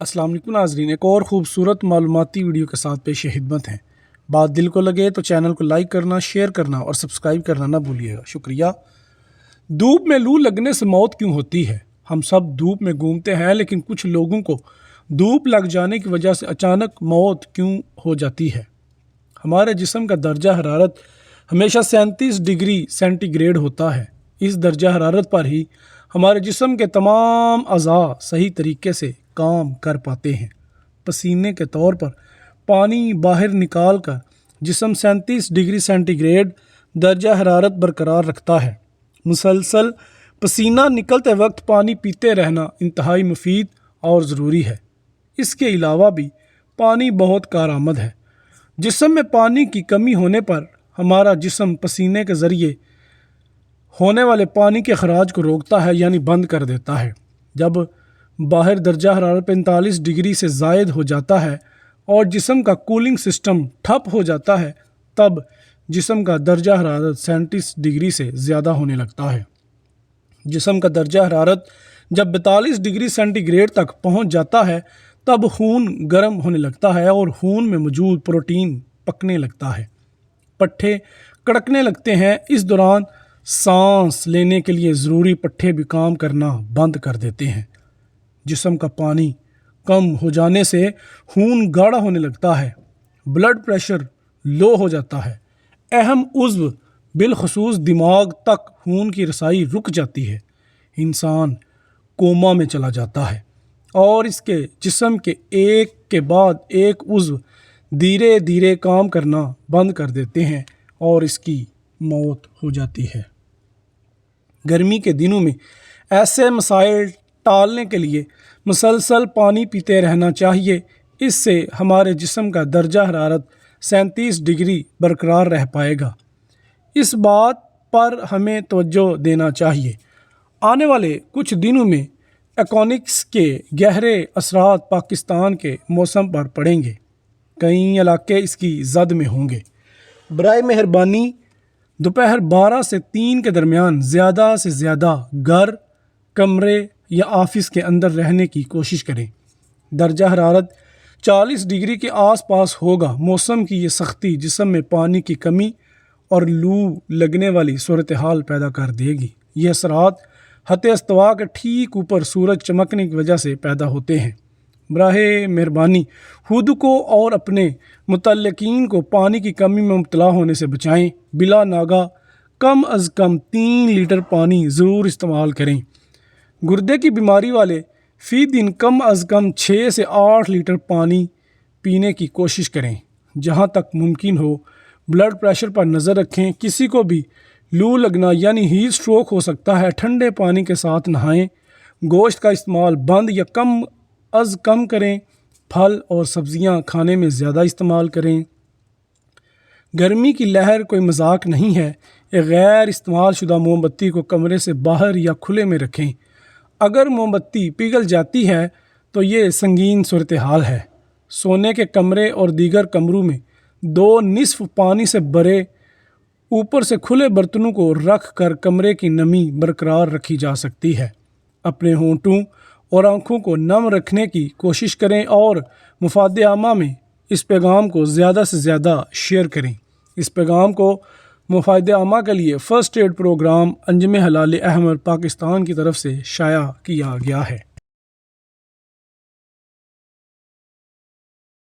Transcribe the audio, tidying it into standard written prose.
السلام علیکم ناظرین، ایک اور خوبصورت معلوماتی ویڈیو کے ساتھ پیش خدمت ہیں۔ بات دل کو لگے تو چینل کو لائک کرنا، شیئر کرنا اور سبسکرائب کرنا نہ بھولیے گا، شکریہ۔ دھوپ میں لو لگنے سے موت کیوں ہوتی ہے؟ ہم سب دھوپ میں گھومتے ہیں، لیکن کچھ لوگوں کو دھوپ لگ جانے کی وجہ سے اچانک موت کیوں ہو جاتی ہے؟ ہمارے جسم کا درجہ حرارت ہمیشہ 37 ڈگری سینٹی گریڈ ہوتا ہے۔ اس درجہ حرارت پر ہی ہمارے جسم کے تمام اعضاء صحیح طریقے سے کام کر پاتے ہیں۔ پسینے کے طور پر پانی باہر نکال کر جسم 37 ڈگری سینٹی گریڈ درجہ حرارت برقرار رکھتا ہے۔ مسلسل پسینہ نکلتے وقت پانی پیتے رہنا انتہائی مفید اور ضروری ہے۔ اس کے علاوہ بھی پانی بہت کارآمد ہے۔ جسم میں پانی کی کمی ہونے پر ہمارا جسم پسینے کے ذریعے ہونے والے پانی کے اخراج کو روکتا ہے، یعنی بند کر دیتا ہے۔ جب باہر درجہ حرارت 45 ڈگری سے زائد ہو جاتا ہے اور جسم کا کولنگ سسٹم ٹھپ ہو جاتا ہے، تب جسم کا درجہ حرارت 37 ڈگری سے زیادہ ہونے لگتا ہے۔ جسم کا درجہ حرارت جب 42 ڈگری سینٹی گریڈ تک پہنچ جاتا ہے، تب خون گرم ہونے لگتا ہے اور خون میں موجود پروٹین پکنے لگتا ہے، پٹھے کڑکنے لگتے ہیں۔ اس دوران سانس لینے کے لیے ضروری پٹھے بھی کام کرنا بند کر دیتے ہیں۔ جسم کا پانی کم ہو جانے سے خون گاڑھا ہونے لگتا ہے، بلڈ پریشر لو ہو جاتا ہے، اہم عضو بالخصوص دماغ تک خون کی رسائی رک جاتی ہے، انسان کوما میں چلا جاتا ہے اور اس کے جسم کے ایک کے بعد ایک عضو دھیرے دھیرے کام کرنا بند کر دیتے ہیں اور اس کی موت ہو جاتی ہے۔ گرمی کے دنوں میں ایسے مسائل ٹالنے کے لیے مسلسل پانی پیتے رہنا چاہیے۔ اس سے ہمارے جسم کا درجہ حرارت 37 ڈگری برقرار رہ پائے گا۔ اس بات پر ہمیں توجہ دینا چاہیے، آنے والے کچھ دنوں میں ایکونکس کے گہرے اثرات پاکستان کے موسم پر پڑیں گے۔ کئی علاقے اس کی زد میں ہوں گے۔ برائے مہربانی دوپہر 12 سے 3 کے درمیان زیادہ سے زیادہ گھر، کمرے یا آفس کے اندر رہنے کی کوشش کریں۔ درجہ حرارت 40 ڈگری کے آس پاس ہوگا۔ موسم کی یہ سختی جسم میں پانی کی کمی اور لو لگنے والی صورتحال پیدا کر دے گی۔ یہ اثرات خط استوا کے ٹھیک اوپر سورج چمکنے کی وجہ سے پیدا ہوتے ہیں۔ براہ مہربانی خود کو اور اپنے متعلقین کو پانی کی کمی میں مبتلا ہونے سے بچائیں۔ بلا ناگہ کم از کم 3 لیٹر پانی ضرور استعمال کریں۔ گردے کی بیماری والے فی دن کم از کم 6 سے 8 لیٹر پانی پینے کی کوشش کریں۔ جہاں تک ممکن ہو بلڈ پریشر پر نظر رکھیں۔ کسی کو بھی لو لگنا یعنی ہیٹ اسٹروک ہو سکتا ہے۔ ٹھنڈے پانی کے ساتھ نہائیں۔ گوشت کا استعمال بند یا کم از کم کریں۔ پھل اور سبزیاں کھانے میں زیادہ استعمال کریں۔ گرمی کی لہر کوئی مذاق نہیں ہے۔ ایک غیر استعمال شدہ موم بتی کو کمرے سے باہر یا کھلے میں رکھیں۔ اگر موم بتی پگھل جاتی ہے تو یہ سنگین صورتحال ہے۔ سونے کے کمرے اور دیگر کمروں میں 2 نصف پانی سے بھرے اوپر سے کھلے برتنوں کو رکھ کر کمرے کی نمی برقرار رکھی جا سکتی ہے۔ اپنے ہونٹوں اور آنکھوں کو نم رکھنے کی کوشش کریں اور مفاد عامہ میں اس پیغام کو زیادہ سے زیادہ شیئر کریں۔ اس پیغام کو مفاد عامہ کے لیے فرسٹ ایڈ پروگرام انجم ہلال احمر پاکستان کی طرف سے شائع کیا گیا ہے۔